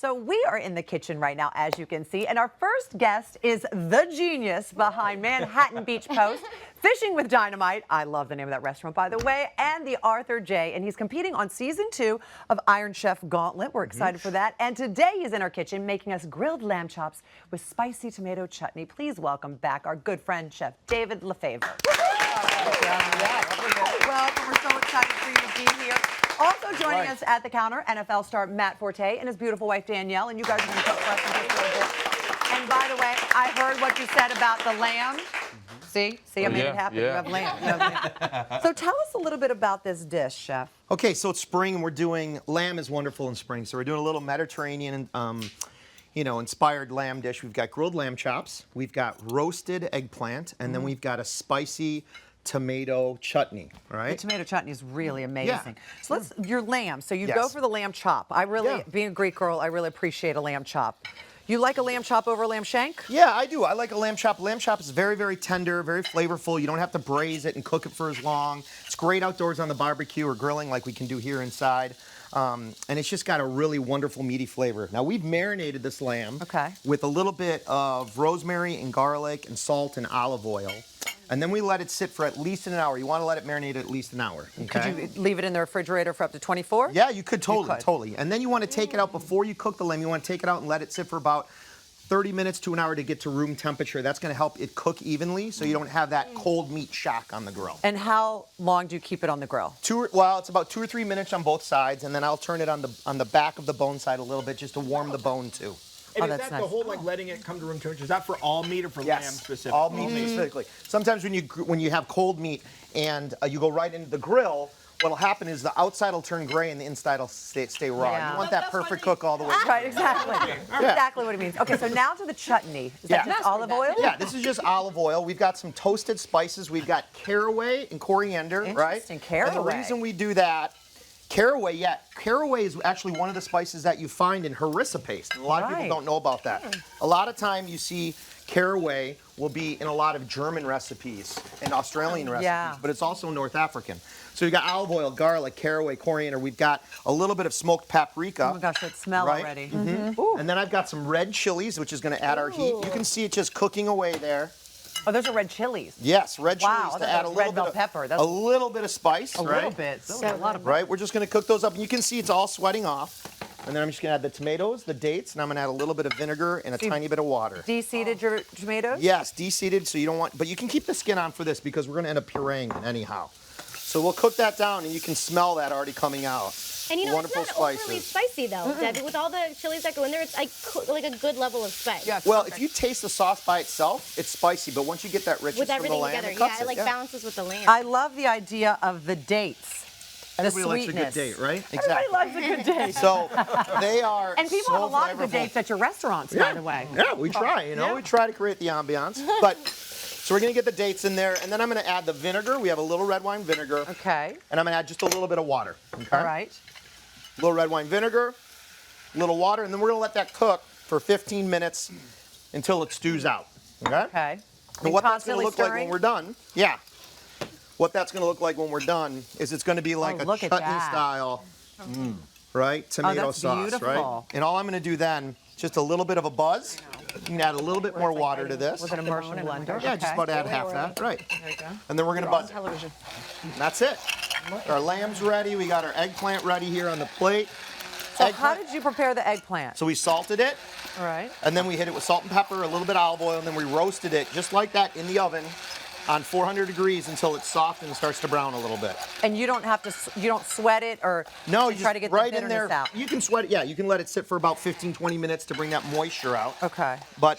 So we are in the kitchen right now, as you can see, and our first guest is the genius behind Manhattan Beach Post, Fishing with Dynamite. I love the name of that restaurant, by the way, and the Arthur J. And he's competing on season 2 of Iron Chef Gauntlet. We're excited for that. And today he's in our kitchen making us grilled lamb chops with spicy tomato chutney. Please welcome back our good friend, Chef David LeFevre. Welcome. We're so excited for you to be here. Also joining us at the counter, NFL star Matt Forte and his beautiful wife Danielle, and you guys are going to cook for us in just a little bit. And by the way, I heard what you said about the lamb. See, I made it happen. Yeah. You have lamb. So tell us a little bit about this dish, Chef. Okay, so it's spring, and we're doing lamb is wonderful in spring. So we're doing a little Mediterranean, inspired lamb dish. We've got grilled lamb chops, we've got roasted eggplant, and then we've got a spicy tomato chutney, right? The tomato chutney is really amazing. Yeah. So your lamb. So you go for the lamb chop. I really, being a Greek girl, I really appreciate a lamb chop. You like a lamb chop over a lamb shank? Yeah, I do. I like a lamb chop. Lamb chop is very, very tender, very flavorful. You don't have to braise it and cook it for as long. It's great outdoors on the barbecue or grilling like we can do here inside. And it's just got a really wonderful meaty flavor. Now, we've marinated this lamb with a little bit of rosemary and garlic and salt and olive oil. And then we let it sit for at least an hour. You want to let it marinate at least an hour. Okay? Could you leave it in the refrigerator for up to 24? Yeah, you could totally. And then you want to take it out before you cook the lamb. You want to take it out and let it sit for about 30 minutes to an hour to get to room temperature. That's going to help it cook evenly so you don't have that cold meat shock on the grill. And how long do you keep it on the grill? It's about 2 or 3 minutes on both sides, and then I'll turn it on the back of the bone side a little bit just to warm the bone too. And is that the whole letting it come to room temperature? Is that for all meat or for lamb specifically? All meat specifically. Sometimes when you have cold meat and you go right into the grill, what'll happen is the outside will turn gray and the inside will stay raw. Yeah. You want that perfect cook all the way. Right, exactly. Exactly what it means. Okay, so now to the chutney. Is that just olive oil? Yeah, this is just olive oil. We've got some toasted spices. We've got caraway and coriander, right? Interesting, caraway. And the reason we do that, caraway is actually one of the spices that you find in harissa paste. And a lot of people don't know about that. A lot of time you see caraway will be in a lot of German recipes and Australian recipes, but it's also North African. So you've got olive oil, garlic, caraway, coriander. We've got a little bit of smoked paprika. Oh my gosh, that smell already. And then I've got some red chilies, which is going to add our heat. You can see it just cooking away there. Oh, those are red chilies. Yes, red chilies to add a little bit of pepper. A little bit of spice, a little bit. So a lot of right. We're just going to cook those up, and you can see it's all sweating off. And then I'm just going to add the tomatoes, the dates, and I'm going to add a little bit of vinegar and a tiny bit of water. De-seeded your tomatoes? Yes, de-seeded, so you don't want, but you can keep the skin on for this because we're going to end up pureeing it anyhow. So we'll cook that down, and you can smell that already coming out. And you know, it's not overly spicy, though, Debbie. With all the chilies that go in there, it's like a good level of spice. Yeah, well, if you taste the sauce by itself, it's spicy, but once you get that richness from the lamb, it cuts it balances with the lamb. I love the idea of the dates. Everybody likes a good date, right? Exactly. Everybody loves a good date. So they are and people have a lot of good dates at your restaurants, by the way. Yeah, we try, we try to create the ambiance. But so we're going to get the dates in there, and then I'm going to add the vinegar. We have a little red wine vinegar. Okay. And I'm going to add just a little bit of water. Okay? All right. A little red wine vinegar, a little water, and then we're going to let that cook for 15 minutes until it stews out. Okay? Okay. And what that's going to look like when we're done, what that's going to look like when we're done is it's going to be like a chutney style, right? Tomato sauce, beautiful. Right? And all I'm going to do then, just a little bit of a buzz. You can add a little bit more water to this. With an immersion blender. Yeah, just about add half that, right? There you go. And then we're going to buzz it. That's it. Our lamb's ready. We got our eggplant ready here on the plate. So how did you prepare the eggplant? So we salted it. All right. And then we hit it with salt and pepper, a little bit of olive oil, and then we roasted it just like that in the oven on 400 degrees until it's soft and starts to brown a little bit. And you don't have to, you don't sweat it or you try to get right the in there. out? You can sweat it, you can let it sit for about 15-20 minutes to bring that moisture out. Okay. But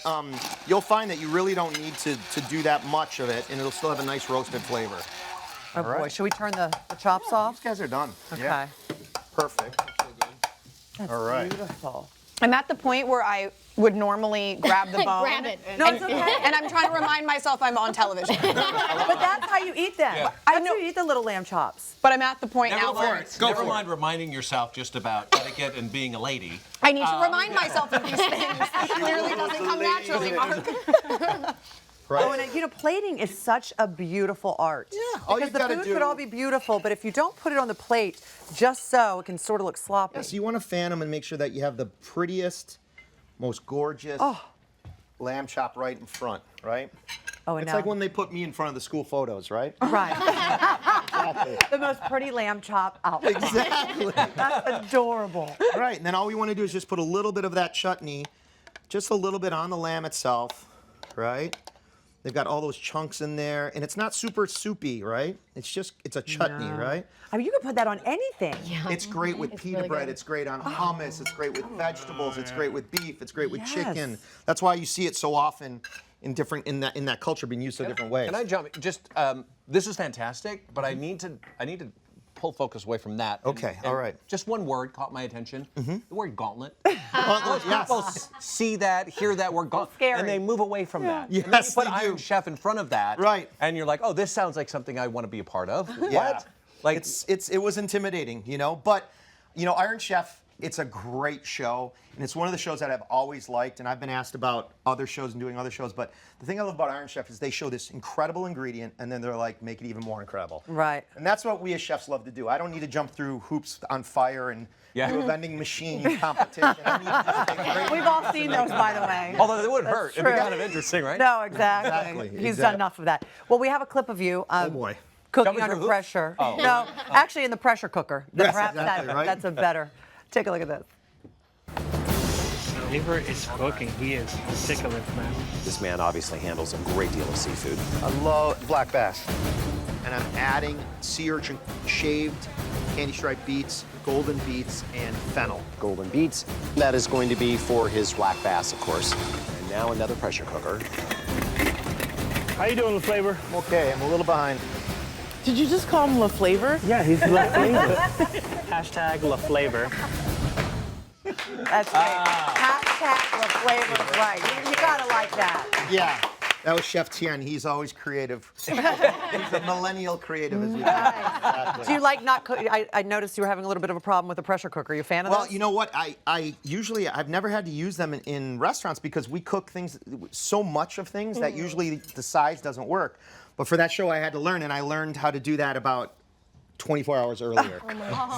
you'll find that you really don't need to do that much of it, and it'll still have a nice roasted flavor. Oh boy, should we turn the chops off? These guys are done. Okay. Yeah. Perfect. That's all right. Beautiful. I'm at the point where I would normally grab the bone. Grab it. No, it's okay. And I'm trying to remind myself I'm on television. But that's how you eat them. Yeah. That's how you eat the little lamb chops. But I'm at the point now where Never mind reminding yourself just about etiquette and being a lady. I need to remind myself of these things. It clearly doesn't come naturally, Mark. Right. Oh, and you know, plating is such a beautiful art. Yeah, all you because the gotta food do- could all be beautiful, but if you don't put it on the plate just so, it can sort of look sloppy. So you want to fan them and make sure that you have the prettiest, most gorgeous lamb chop right in front, right? Oh, and It's now, like when they put me in front of the school photos, right? right, Exactly. the most pretty lamb chop out. Exactly. That's adorable. Right, and then all we want to do is just put a little bit of that chutney, just a little bit on the lamb itself, right? They've got all those chunks in there, and it's not super soupy, right? It's a chutney, right? I mean, you could put that on anything. Yeah. It's great with pita really bread. good. It's great on hummus. It's great with vegetables. It's great with beef. It's great with Yes. chicken. That's why you see it so often in that culture being used so different ways. Can I jump? Just this is fantastic, but I need to pull focus away from that. Okay, all right. Just one word caught my attention. The word gauntlet. Yes. People see that, hear that word gauntlet, scary. and they move away from that. Yes, and then you put they Iron do. Chef in front of that, Right. And you're like, oh, this sounds like something I want to be a part of. Yeah. What? Like it was intimidating, you know. But you know, Iron Chef, it's a great show, and it's one of the shows that I've always liked. And I've been asked about other shows and doing other shows, but the thing I love about Iron Chef is they show this incredible ingredient, and then they're like, make it even more incredible. Right. And that's what we as chefs love to do. I don't need to jump through hoops on fire and Yeah. do a vending machine competition. I need to just make great We've all seen those, by the way. although it would hurt. It'd be true. kind of interesting, right? No, exactly. Exactly, He's done exactly. enough of that. Well, we have a clip of you. Oh boy. Cooking Jumping under through hoops? pressure. Oh. No, actually in the pressure cooker. Yes, Perhaps exactly, right? that's a better. Take a look at this. LeFevre is cooking. He is sick of it, man. This man obviously handles a great deal of seafood. I love black bass. And I'm adding sea urchin shaved, candy striped beets, golden beets, and fennel. Golden beets. That is going to be for his black bass, of course. And now another pressure cooker. How you doing, LeFevre? I'm okay, I'm a little behind. Did you just call him LeFevre? Yeah, he's LeFevre. Hashtag LeFevre. That's right. Hashtag the flavor is right. You gotta like that. Yeah, that was Chef Tien. He's always creative. He's a millennial creative, as we call it. Exactly. Do you like not cook? I noticed you were having a little bit of a problem with the pressure cooker. Are you a fan of Well, those? you know what? I've never had to use them in restaurants because we cook things, so much of things that usually the size doesn't work. But for that show, I had to learn, and I learned how to do that about 24 hours earlier.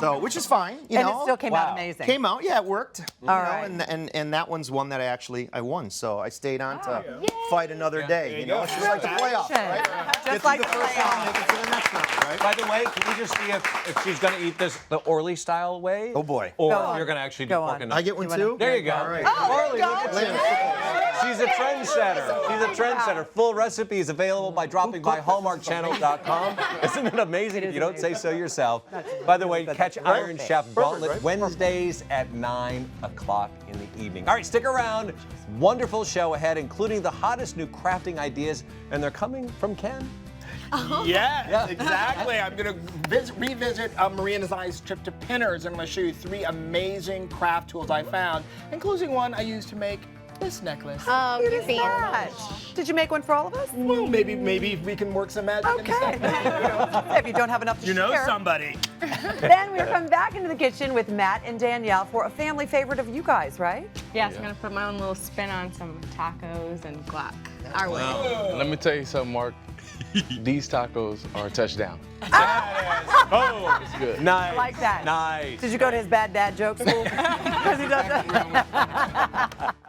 So, which is fine, you and know. it still came out amazing. Came out, yeah, it worked. You All know, right. and that one's one that I won. So I stayed on to fight another day. You know, it's just like the playoffs, right? Get Just through like the the first round, playoffs. make it to the next round, right? By the way, can we just see if she's going to eat this the Orly style way? Oh, boy. Or Go on. you're going to actually do Go pork on. and I get one too? There you go. All right. Orly, look at you. She's a trendsetter. She's a trendsetter. Full recipe is available by dropping by hallmarkchannel.com. Isn't it amazing if you don't say so yourself? By the way, catch Iron Chef Gauntlet right? Wednesdays at 9 o'clock in the evening. All right, stick around. Wonderful show ahead, including the hottest new crafting ideas, and they're coming from Ken. Yes, exactly. I'm going to revisit Maria and I's trip to Pinners. I'm going to show you 3 amazing craft tools I found, including one I used to make this necklace. Oh, Cute you as see. that. Did you make one for all of us? Well, maybe we can work some magic in Okay. this. If you don't have enough to You know share. somebody. Then we're coming back into the kitchen with Matt and Danielle for a family favorite of you guys, right? Yeah, so I'm gonna put my own little spin on some tacos and guac. Our way. Let me tell you something, Mark. These tacos are a touchdown. Oh, It's good. nice. Like that. Nice. Did you go to his bad dad joke school? Because he does that.